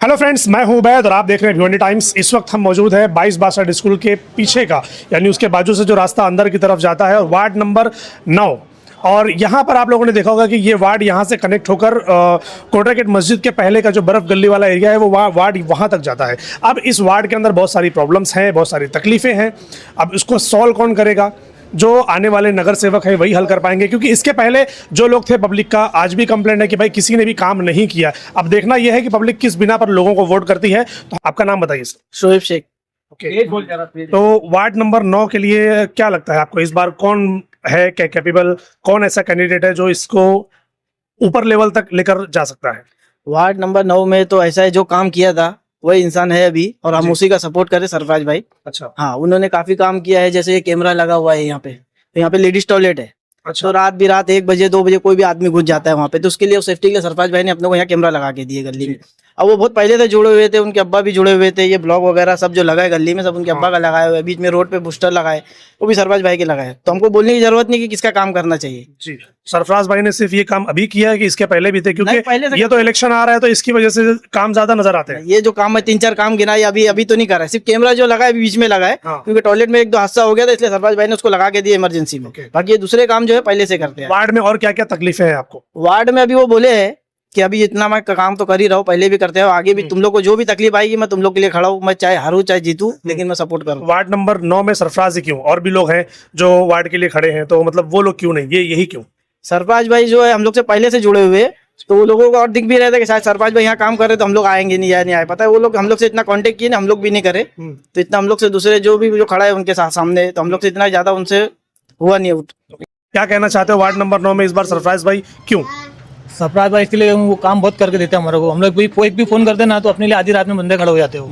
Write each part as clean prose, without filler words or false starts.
Hello friends, मैं हूं उबैद और आप देख रहे हैं भिवंडी टाइम्स। इस वक्त हम मौजूद हैं 22 स्कूल के पीछे का, यानी उसके बाजू से जो रास्ता अंदर की तरफ जाता है, और वार्ड नंबर 9। और यहाँ पर आप लोगों ने देखा होगा कि ये वार्ड यहाँ से कनेक्ट होकर कोटरा गेट मस्जिद के पहले का जो बर्फ़ गली वाला एरिया है वो वार्ड वहाँ तक जाता है। अब इस वार्ड के अंदर बहुत सारी प्रॉब्लम्स हैं, बहुत सारी तकलीफ़ें हैं। अब इसको सॉल्व कौन करेगा? जो आने वाले नगर सेवक है वही हल कर पाएंगे, क्योंकि इसके पहले जो लोग थे पब्लिक का आज भी कंप्लेंट है कि भाई किसी ने भी काम नहीं किया। अब देखना यह है कि पब्लिक किस बिना पर लोगों को वोट करती है। तो आपका नाम बताइए सर। शोएब शेख। ओके, तो वार्ड नंबर 9 के लिए क्या लगता है आपको, इस बार कौन है कैपेबल, कौन ऐसा कैंडिडेट है जो इसको ऊपर लेवल तक लेकर जा सकता है? वार्ड नंबर 9 में तो ऐसा है, जो काम किया था वही इंसान है अभी, और हम उसी का सपोर्ट करें, सरफराज भाई। अच्छा। हाँ, उन्होंने काफी काम किया है। जैसे ये कैमरा लगा हुआ है यहाँ पे, तो यहाँ पे लेडीज टॉयलेट है। अच्छा। तो रात 1 बजे 2 बजे कोई भी आदमी घुस जाता है वहाँ पे, तो उसके लिए सेफ्टी के लिए सरफराज भाई ने अपने को यहाँ कैमरा लगा के दिए गली में। अब वो बहुत पहले से जुड़े हुए थे, उनके अब्बा भी जुड़े हुए थे। ये ब्लॉग वगैरह सब जो लगा है गली में, सब उनके अब्बा का लगाया हुआ है। बीच में रोड पे बूस्टर लगाए, वो भी सरफराज भाई के लगाए। तो हमको बोलने की जरूरत नहीं कि किसका काम करना चाहिए। जी, सरफराज भाई ने सिर्फ ये काम अभी किया है कि इसके पहले भी थे? क्योंकि पहले से ये तो इलेक्शन आ रहा है तो इसकी वजह से काम ज्यादा नजर आते हैं। ये जो काम है 3-4 काम गिना, अभी तो नहीं कर रहा है। सिर्फ कैमरा जो लगा है बीच में लगा है, हाँ। क्योंकि टॉयलेट में 1-2 हादसा हो गया था, इसलिए सरफराज भाई ने उसको लगा के दिया इमरजेंसी में। बाकी ये दूसरे काम जो है पहले से करते हैं। वार्ड में और क्या क्या तकलीफें हैं आपको? वार्ड में अभी वो बोले है कि अभी इतना मैं काम तो कर ही रहा हूँ, पहले भी करते हैं, आगे भी तुम लोग को जो भी तकलीफ आएगी मैं तुम लोग के लिए खड़ा हूँ। मैं चाहे हारूं चाहे जीतूं, लेकिन मैं सपोर्ट करूँ। वार्ड नंबर 9 में सरफराज ही क्यों? और भी लोग हैं जो वार्ड के लिए खड़े हैं, तो मतलब वो लोग क्यों नहीं, यही क्यों? सरफराज भाई जो है हम लोग से पहले से जुड़े हुए, तो वो लोगों को और दिख भी रहा था कि शायद सरफराज भाई यहाँ काम कर रहे तो हम लोग आएंगे नहीं, या नहीं आए। पता है वो लोग हम लोग से इतना कांटेक्ट किए ना, हम लोग भी नहीं करे। तो इतना हम लोग से दूसरे जो खड़ा है उनके सामने, तो हम लोग से इतना ज्यादा उनसे हुआ नहीं। क्या कहना चाहते हो वार्ड नंबर 9 में इस बार सरफराज भाई क्यों? सरफराज भाई इसके लिए वो काम बहुत करके देते हैं हमारे को। हम लोग एक भी फोन करते हैं ना, तो अपने लिए आधी रात में बंदे खड़े हो जाते हो।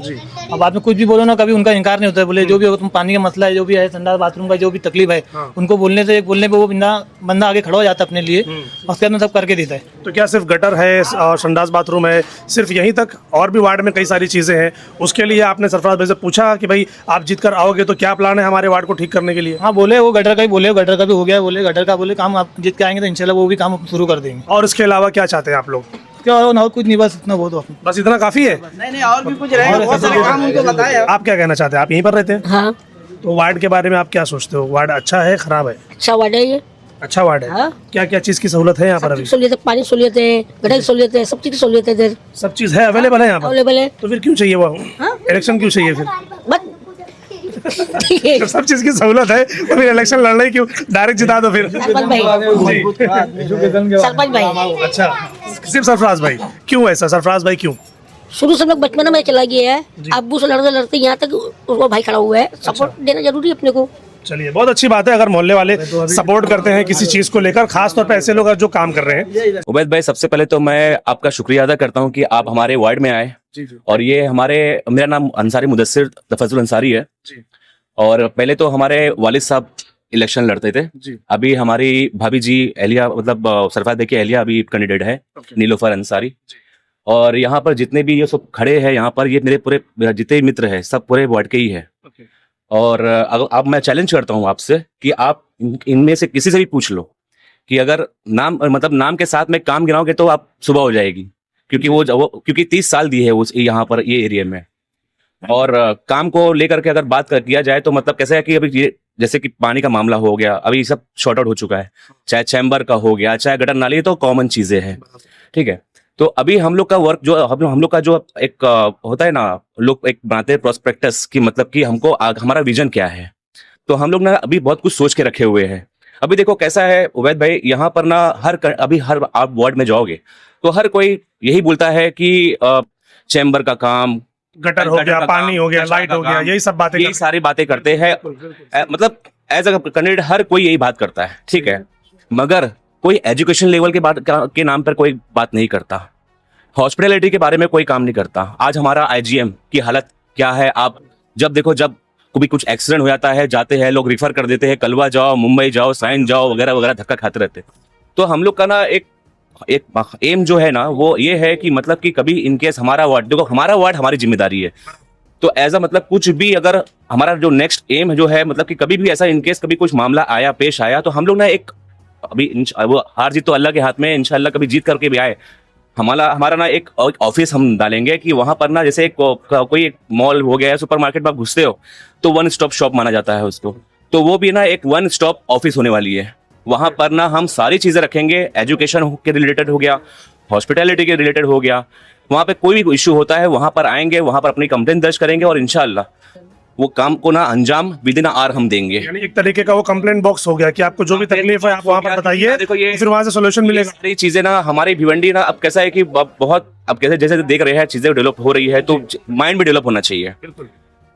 अब आप में कुछ भी बोलो ना, कभी उनका इनकार नहीं होता है। बोले जो भी हो, तुम पानी का मसला है, जो भी है, संडास बाथरूम का जो भी तकलीफ है, उनको बोलने पे वो बंदा आगे खड़ा हो जाता है अपने लिए, और उसके बाद सब करके देता है। तो क्या सिर्फ गटर है और संडास बाथरूम है, सिर्फ यहीं तक? और भी वार्ड में कई सारी चीजें हैं। उसके लिए आपने सरफराज भाई से पूछा कि भाई आप जीत कर आओगे तो क्या प्लान है हमारे वार्ड को ठीक करने के लिए? हाँ, बोले वो गटर का ही बोले, गटर का भी हो गया। बोले गटर का बोले काम आप जीत के आएंगे तो इंशाल्लाह वो भी काम शुरू कर देंगे। और इसके अलावा क्या चाहते हैं आप लोग? क्या और कुछ नहीं, बस इतना बहुत। बस इतना काफी है? नहीं, और भी कुछ रहेगा, बहुत सारे काम उनको बताया। आप क्या कहना चाहते हैं? आप यहीं पर रहते हैं? हाँ। तो वार्ड के बारे में आप क्या सोचते हो? वार्ड अच्छा है, खराब है? अच्छा वार्ड है ये। अच्छा वार्ड है। हाँ। क्या क्या चीज की सहूलत है यहाँ पर अभी? सहूलियत है, पानी सहूलियत है, गटर की सहूलियत है, सब चीज की सहूलियत है इधर। सब चीज है, अवेलेबल है यहाँ पर? अवेलेबल है। तो फिर क्यों चाहिए वो? हाँ? इलेक्शन क्यों चाहिए फिर? बस ठीक है। जब सब चीज की सहूलत है तो फिर इलेक्शन लड़ना ही क्यों? डायरेक्ट जिता दो फिर। सरपंच भाई। सरपंच भाई। अच्छा, सिर्फ सरफराज भाई क्यों? ऐसा सरफराज भाई क्यों? शुरू से हम लोग बचपन में चला गया है, अब्बू से लड़ते लड़ते यहाँ तक उसको भाई खड़ा हुआ है। सपोर्ट देना जरूरी है अपने को। चलिए, बहुत अच्छी बात है अगर मोहल्ले वाले सपोर्ट करते हैं किसी चीज को लेकर, खास तौर पे ऐसे लोग जो काम कर रहे हैं। उबैद भाई, सबसे पहले तो मैं आपका शुक्रिया अदा करता हूं कि आप हमारे वार्ड में आए। और ये मेरा नाम अंसारी मुदस्सिर तफज्जुल अंसारी है। और पहले तो हमारे वालिद साहब इलेक्शन लड़ते थे। अभी हमारी भाभी जी एलिया, मतलब सरफराज भाई की एलिया अभी कैंडिडेट है, नीलोफर अंसारी। और यहाँ पर जितने भी ये सब खड़े हैं यहाँ पर, ये मेरे पूरे जितने मित्र हैं सब पूरे वार्ड के ही है। और अब मैं चैलेंज करता हूँ आपसे कि आप इनमें से किसी से भी पूछ लो कि अगर नाम के साथ में काम गिनाओगे तो आप सुबह हो जाएगी, क्योंकि क्योंकि 30 साल दी है उस यहाँ पर ये एरिया में। और काम को लेकर के अगर बात किया जाए तो मतलब कैसा है कि अभी ये जैसे कि पानी का मामला हो गया, अभी सब शॉर्ट आउट हो चुका है, चाहे चैम्बर का हो गया, चाहे गटर नाली, तो कॉमन चीजें हैं। ठीक है, तो अभी हम लोग का वर्क जो हम लोग का जो एक होता है ना, लोग एक बनाते हैं प्रोस्पेक्टस की, मतलब कि हमको हमारा विजन क्या है। तो हम लोग ना अभी बहुत कुछ सोच के रखे हुए हैं। अभी देखो कैसा है उबैद भाई, यहाँ पर ना अभी हर आप वार्ड में जाओगे तो हर कोई यही बोलता है कि चैम्बर का काम, गटर हो गया, पानी हो गया, लाइट हो गया, यही सब बातें, यही सारी बातें करते हैं। मतलब एज अ कैंडिडेट हर कोई यही बात करता है, ठीक है, मगर कोई एजुकेशन लेवल के नाम पर कोई बात नहीं करता, हॉस्पिटलिटी के बारे में कोई काम नहीं करता। आज हमारा आईजीएम की हालत क्या है, आप जब देखो, जब कभी कुछ एक्सीडेंट हो जाता है, जाते हैं लोग रिफर कर देते हैं, कलवा जाओ, मुंबई जाओ, साइन जाओ, वगैरह वगैरह, धक्का खाते रहते। तो हम लोग का ना एक एम जो है ना वो ये है कि मतलब कि कभी इनकेस हमारा वार्ड, देखो हमारा वार्ड हमारी जिम्मेदारी है, तो एज अ मतलब कुछ भी अगर हमारा जो नेक्स्ट एम जो है, मतलब कि कभी भी ऐसा इनकेस कभी कुछ मामला आया, पेश आया, तो हम लोग ना एक, अभी वो हार जीत तो अल्लाह के हाथ में, इंशाल्लाह कभी जीत करके भी आए हमारा ना एक ऑफिस हम डालेंगे कि वहां पर ना जैसे कोई एक मॉल हो गया, सुपरमार्केट में आप घुसते हो तो वन स्टॉप शॉप माना जाता है उसको, तो वो भी ना एक वन स्टॉप ऑफिस होने वाली है। वहां पर ना हम सारी चीजें रखेंगे, एजुकेशन के रिलेटेड हो गया, हॉस्पिटैलिटी के रिलेटेड हो गया। वहां पे कोई भी इश्यू होता है वहां पर आएंगे, वहां पर अपनी कंप्लेंट दर्ज करेंगे और इंशाल्लाह वो काम को ना अंजाम विद इन आवर हम देंगे। यानी एक तरीके का वो कंप्लेंट बॉक्स हो गया कि आपको जो भी तकलीफ है आप वहां पर बताइए, देखो ये फिर वहां से सोल्यूशन मिलेगा। सारी चीजें ना हमारी भिवंडी ना अब कैसा है कि बहुत अब कैसे जैसे देख रहे हैं चीजें डेवलप हो रही है तो माइंड भी डेवलप होना चाहिए,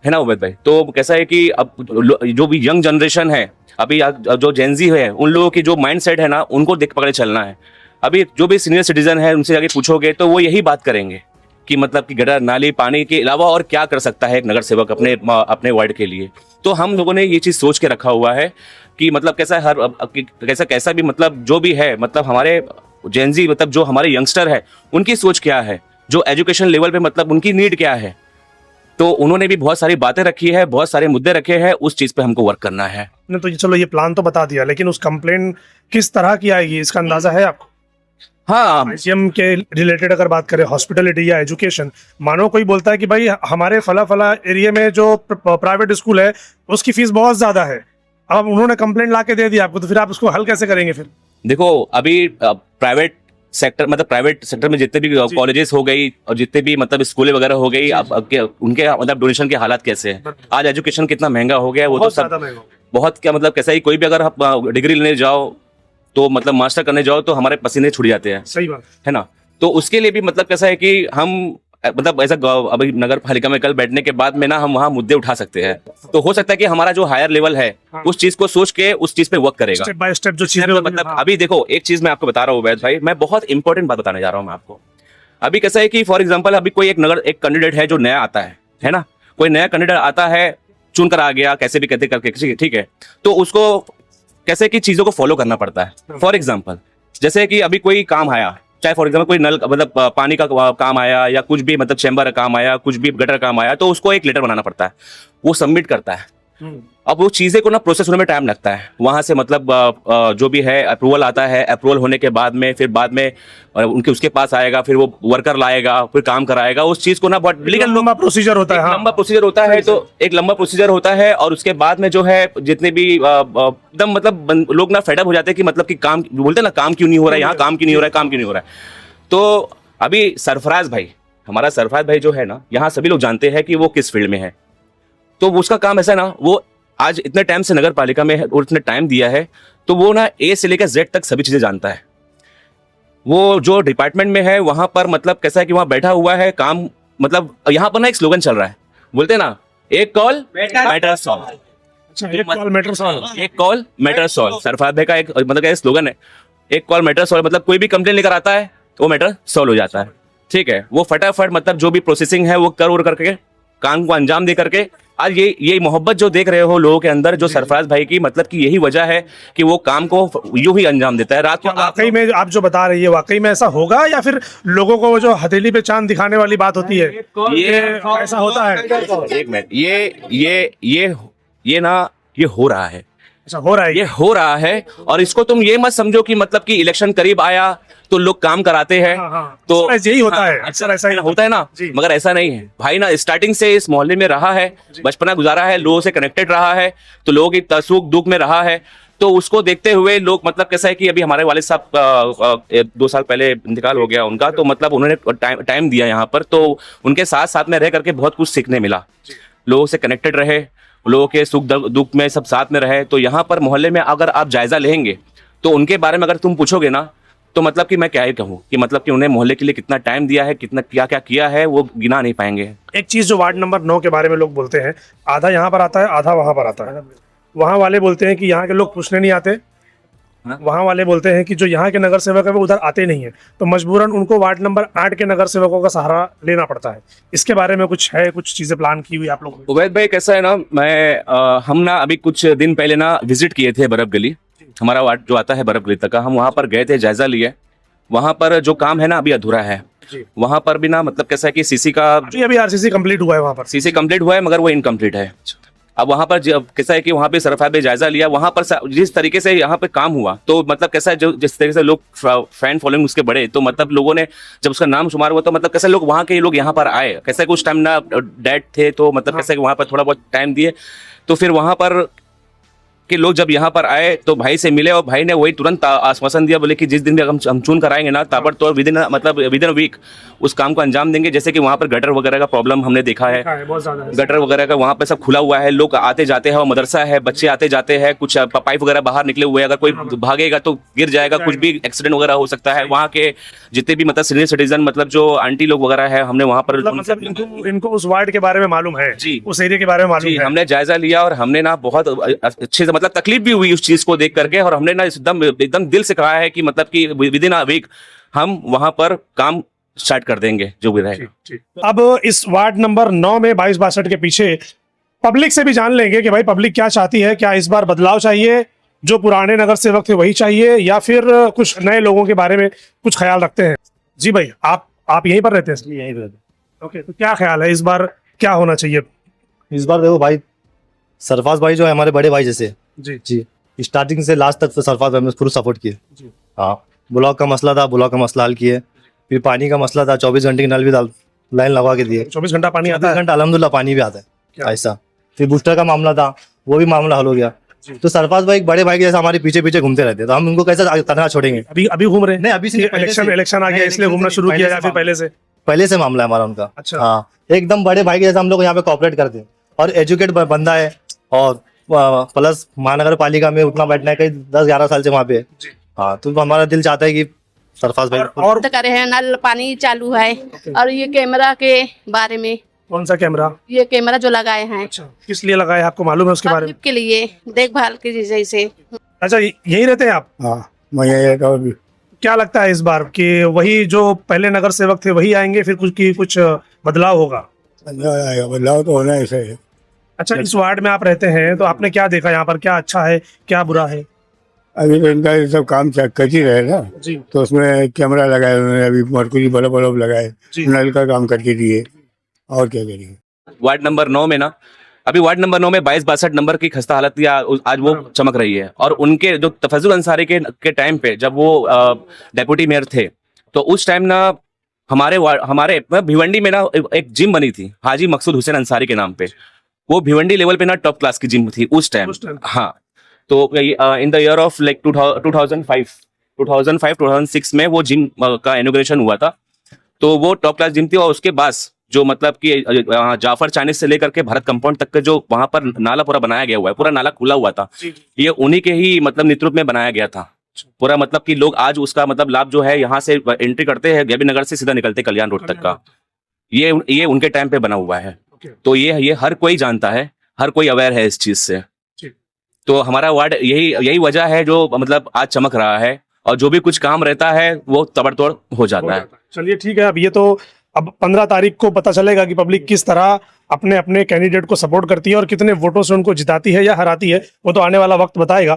है ना उबैद भाई। तो कैसा है कि अब जो भी यंग जनरेशन है, अभी जो जेनजी है, उन लोगों की जो माइंड सेट है ना उनको देख पकड़े चलना है। अभी जो भी सीनियर सिटीजन है उनसे आगे पूछोगे तो वो यही बात करेंगे कि मतलब कि गटर नाली पानी के अलावा और क्या कर सकता है एक नगर सेवक अपने वार्ड के लिए। तो हम लोगों ने ये चीज सोच के रखा हुआ है कि मतलब कैसा भी मतलब जो भी है, मतलब हमारे जेनजी मतलब जो हमारे यंगस्टर है उनकी सोच क्या है, जो एजुकेशन लेवल पे मतलब उनकी नीड क्या है, तो उन्होंने भी बहुत सारी बातें रखी है, बहुत सारे मुद्दे रखे हैं, उस चीज पे हमको वर्क करना है। नहीं तो चलो ये प्लान तो बता दिया, लेकिन उस कंप्लेन किस तरह की आएगी इसका अंदाजा है आपको? हाँ, आईसीएम के रिलेटेड अगर बात करें, हॉस्पिटलिटी या एजुकेशन, मानो कोई बोलता है कि भाई हमारे फला एरिया में जो प्राइवेट स्कूल है उसकी फीस बहुत ज्यादा है, अब उन्होंने कंप्लेंट ला के दे दिया आपको, तो फिर आप उसको हल कैसे करेंगे? फिर देखो अभी प्राइवेट सेक्टर में जितने भी कॉलेजेस हो गई और जितने भी मतलब स्कूलें वगैरह हो गई, उनके मतलब डोनेशन के हालात कैसे हैं? आज एजुकेशन कितना महंगा हो गया है, वो तो सब बहुत क्या मतलब कैसा ही कोई भी अगर आप डिग्री लेने जाओ तो मतलब मास्टर करने जाओ तो हमारे पसीने छूट जाते हैं, सही बात है ना। तो उसके लिए भी मतलब कैसा है कि हम मतलब ऐसा अभी नगर पालिका में कल बैठने के बाद में ना हम वहाँ मुद्दे उठा सकते हैं, तो हो सकता है कि हमारा जो हायर लेवल है उस चीज को सोच के उस चीज पे वर्क करेगा, स्टेप बाय स्टेप जो चीजें मतलब अभी देखो एक चीज मैं आपको बता रहा हूँ उबैद भाई, मैं बहुत इंपॉर्टेंट बात बताने जा रहा हूँ मैं आपको। अभी कैसा है कि फॉर एग्जाम्पल अभी कोई एक कैंडिडेट है जो नया आता है ना, कोई नया कैंडिडेट आता है, चुन कर आ गया कैसे भी कहते करके, ठीक है, तो उसको कैसे की चीजों को फॉलो करना पड़ता है। फॉर एग्जाम्पल जैसे कि अभी कोई काम आया, चाहे फॉर एग्जाम्पल कोई नल मतलब पानी का काम आया या कुछ भी मतलब चैम्बर का काम आया, कुछ भी गटर काम आया, तो उसको एक लेटर बनाना पड़ता है, वो सबमिट करता है। अब वो चीजें को ना प्रोसेस होने में टाइम लगता है, वहां से मतलब जो भी है अप्रूवल आता है, अप्रूवल होने के बाद में फिर बाद में उनके उसके पास आएगा, फिर वो वर्कर लाएगा, फिर काम कराएगा, उस चीज को ना बहुत लंबा प्रोसीजर होता है। लंबा प्रोसीजर होता है, तो एक लंबा प्रोसीजर होता है और उसके बाद में जो है जितने भी एकदम मतलब लोग ना फेडअप हो जाते हैं कि मतलब कि काम बोलते हैं ना, काम क्यों नहीं हो रहा है यहाँ, काम क्यों नहीं हो रहा है, काम क्यों नहीं हो रहा है। तो अभी सरफराज भाई, हमारा सरफराज भाई जो है ना, यहाँ सभी लोग जानते हैं कि वो किस फील्ड में है, तो उसका काम ऐसा ना, वो आज इतने टाइम से नगर पालिका में है और इतने टाइम दिया है, तो वो ना ए से लेकर जेड तक सभी चीजें जानता है। वो जो डिपार्टमेंट में है वहां पर मतलब कैसा है कि वहां बैठा हुआ है, काम मतलब यहाँ पर ना एक स्लोगन चल रहा है, बोलते हैं ना, एक कॉल मैटर सॉल्व, एक कॉल मैटर सॉल्व, एक कॉल मैटर सॉल्व। सरफराज भाई का एक मतलब क्या स्लोगन है, एक कॉल मैटर सॉल्व, मतलब कोई भी कंप्लेन लेकर आता है तो वो मैटर सॉल्व हो जाता है, ठीक है। वो फटाफट मतलब जो भी प्रोसेसिंग है वो कर करके काम को अंजाम दे करके, आज ये मोहब्बत जो देख रहे हो लोगों के अंदर, जो सरफराज भाई की मतलब कि यही वजह है कि वो काम को यूं ही अंजाम देता है। रात को वाकई में आप जो बता रही है वाकई में ऐसा होगा, या फिर लोगों को वो जो हथेली पे चांद दिखाने वाली बात होती है ये ऐसा होता है? एक मिनट, ये ना ये हो रहा है, ऐसा हो रहा है, ये हो रहा है। और इसको तुम ये मत समझो कि मतलब कि इलेक्शन करीब आया तो लोग काम कराते हैं, तो यही होता है, अक्सर ऐसा ही होता है ना, मगर ऐसा नहीं है भाई ना। स्टार्टिंग से इस मोहल्ले में रहा है, बचपना गुजारा है, लोगों से कनेक्टेड रहा है, तो लोगों की सुख दुख में रहा है, तो उसको देखते हुए लोग मतलब कैसा है कि अभी हमारे वालिद साहब 2 साल पहले इंतकाल हो गया उनका, तो मतलब उन्होंने टाइम दिया यहाँ पर, तो उनके साथ साथ में रह करके बहुत कुछ सीखने मिला, लोगों से कनेक्टेड रहे, लोगों के सुख दुख में सब साथ में रहे। तो यहाँ पर मोहल्ले में अगर आप जायजा लेंगे तो उनके बारे में अगर तुम पूछोगे ना, तो मतलब कि मैं क्या ही कहूँ कि मतलब कि उन्हें मोहल्ले के लिए कितना टाइम दिया है, कितना क्या क्या किया है, वो गिना नहीं पाएंगे। एक चीज जो वार्ड नंबर 9 के बारे में लोग बोलते हैं, आधा यहाँ पर आता है आधा वहां पर आता है। वहां वाले बोलते हैं कि यहाँ के लोग पूछने नहीं आते, वहां वाले बोलते हैं कि जो यहाँ के नगर सेवक है वो उधर आते नहीं है, तो मजबूरन उनको वार्ड नंबर 8 के नगर सेवकों का सहारा लेना पड़ता है। इसके बारे में कुछ है, कुछ चीजें प्लान की हुई आप लोगों ने? उबैद भाई कैसा है ना, हम ना अभी कुछ दिन पहले ना विजिट किए थे बरफ गली, हमारा वार्ड जो आता है बरफ गली तक का, हम वहाँ पर गए थे, जायजा लिए। वहाँ पर जो काम है ना अभी अधूरा है, वहाँ पर भी ना मतलब कैसा है कि सीसी का अभी आरसीसी कंप्लीट हुआ है, वहाँ पर सीसी कंप्लीट हुआ है मगर वो इनकम्प्लीट है, अब वहां पर कैसा है कि वहां पे सरफराज ने जायजा लिया, वहां पर जिस तरीके से यहाँ पे काम हुआ तो मतलब कैसा है, जो जिस तरीके से लोग फैन फॉलोइंग उसके बढ़े, तो मतलब लोगों ने जब उसका नाम शुमार हुआ तो मतलब कैसे लोग वहां के लोग यहाँ पर आए, कैसे कुछ टाइम ना डेड थे तो मतलब कैसे वहां पर थोड़ा बहुत टाइम दिए, तो फिर वहां पर कि लोग जब यहाँ पर आए तो भाई से मिले और भाई ने वही तुरंत आश्वासन दिया, बोले कि जिस दिन भी हम चून कराएंगे ना ताबड़तोड़ विद इन वीक उस काम को अंजाम देंगे। जैसे कि वहाँ पर गटर वगैरह का प्रॉब्लम हमने देखा है, बहुत ज्यादा है। गटर वगैरह का वहाँ पे सब खुला हुआ है, लोग आते जाते हैं, और मदरसा है, बच्चे आते जाते हैं, कुछ पाइप वगैरह बाहर निकले हुए हैं, अगर कोई भागेगा तो गिर जाएगा, कुछ भी एक्सीडेंट वगैरह हो सकता है। वहाँ के जितने भी मतलब सीनियर सिटीजन मतलब जो आंटी लोग वगैरह है, हमने वहाँ पर मतलब इनको उस वार्ड के बारे में मालूम है जी, उस एरिया के बारे में मालूम जी, है। हमने जायजा लिया और हमने ना बहुत अच्छे से मतलब तकलीफ भी हुई उस चीज को देख करके, और हमने ना एकदम दिल से कहा है कि मतलब कि विद इन अ वीक हम वहां पर काम स्टार्ट कर देंगे जो भी रहेगा। अब इस वार्ड नंबर 9 में 2262 के पीछे पब्लिक से भी जान लेंगे कि भाई पब्लिक क्या चाहती है, क्या इस बार बदलाव चाहिए, जो पुराने नगर सेवक थे वही चाहिए, या फिर कुछ नए लोगों के बारे में कुछ ख्याल रखते हैं। जी भाई, आप यहीं पर रहते हैं? यहीं पे रहते हैं। ओके, तो क्या ख्याल है इस बार क्या होना चाहिए? इस बार देखो भाई, सरफराज भाई जो है हमारे बड़े भाई जैसे जी स्टार्टिंग से लास्ट तक तो सरफराज भाई ने फुल सपोर्ट किए। जी। हाँ, ब्लॉक का मसला था, ब्लॉक का मसला हल किए। फिर पानी का मसला था, 24 घंटे की नल भी लाइन लगवा के दिए। 24 घंटा पानी आता 24 है? घंटा अलहमदुल्ला पानी भी आता क्या? है ऐसा। फिर बूस्टर का मामला था, वो भी मामला हल हो गया। तो सरफराज भाई एक बड़े भाई के जैसा हमारे पीछे पीछे घूमते रहते हैं, तो हम उनको कैसे तनहा छोड़ेंगे? अभी घूम रहे हैं? नहीं, अभी से नहीं, पहले से। इलेक्शन आ गया नहीं, इसलिए घूमना शुरू किया, या फिर पहले से मामला है हमारा उनका। अच्छा। हाँ, एकदम बड़े भाई के जैसा हम लोग यहाँ पे कॉपरेट करते हैं, और एजुकेट बंदा है, और प्लस महानगर पालिका में उतना बैठना है, कई 10-11 साल से वहाँ पे। हाँ, तो हमारा दिल चाहता है कि सरफराज भाई और तो करे हैं, नल पानी चालू है। और ये कैमरा के बारे में, कौन सा कैमरा? ये कैमरा जो लगाए हैं अच्छा, किस लिए लगाया है, आपको मालूम है उसके बारे में? पब्लिक के लिए देखभाल के जैसे। अच्छा, यहीं रहते हैं आप? हाँ, मैं यही रहता हूँ। क्या लगता है इस बार कि वही जो पहले नगर सेवक थे वही आएंगे, फिर कुछ बदलाव होगा? बदलाव तो होना ऐसा है। अच्छा, इस वार्ड में आप रहते हैं तो आपने क्या देखा यहाँ पर, क्या अच्छा है क्या बुरा है? अभी तो इनका ये सब काम कर ही रहे ना, जी तो उसमें कैमरा लगाए उन्होंने, अभी मरकुरी बल्ब लगाए, जी। नल का काम करके दिए, और क्या करेंगे। वार्ड नंबर 9 में ना, अभी वार्ड नंबर 9 में 2262 नंबर की खस्ता हालत आज वो चमक रही है। और उनके जो तफजुल अंसारी के टाइम पे जब वो डेप्यूटी मेयर थे, तो उस टाइम ना हमारे भिवंडी में ना एक जिम बनी थी हाजी मकसूद हुसैन अंसारी के नाम पे। वो भिवंडी लेवल पे ना टॉप क्लास की जिम थी उस टाइम। हाँ, तो in the year of like 2005-2006 में वो जिम का इनॉग्रेशन हुआ था। तो वो टॉप क्लास जिम थी, और उसके बाद जो मतलब कि जाफर चाइनीज से लेकर के भारत कंपाउंड तक का जो वहां पर नाला पूरा बनाया गया हुआ है, पूरा नाला खुला हुआ था, ये उन्हीं के ही मतलब नेतृत्व में बनाया गया था पूरा। मतलब कि लोग आज उसका मतलब लाभ जो है यहाँ से एंट्री करते हैं, गैबी नगर से सीधा निकलते कल्याण रोड तक का, ये उनके टाइम पे बना हुआ है। तो ये हर कोई जानता है, हर कोई अवेयर है इस चीज से। तो हमारा वार्ड यही वजह है जो मतलब आज चमक रहा है, और जो भी कुछ काम रहता है वो तबड़तोड़ हो जाता है। चलिए ठीक है, अब ये तो अब 15 तारीख को पता चलेगा कि पब्लिक किस तरह अपने अपने कैंडिडेट को सपोर्ट करती है और कितने वोटों से उनको जिताती है या हराती है, वो तो आने वाला वक्त बताएगा।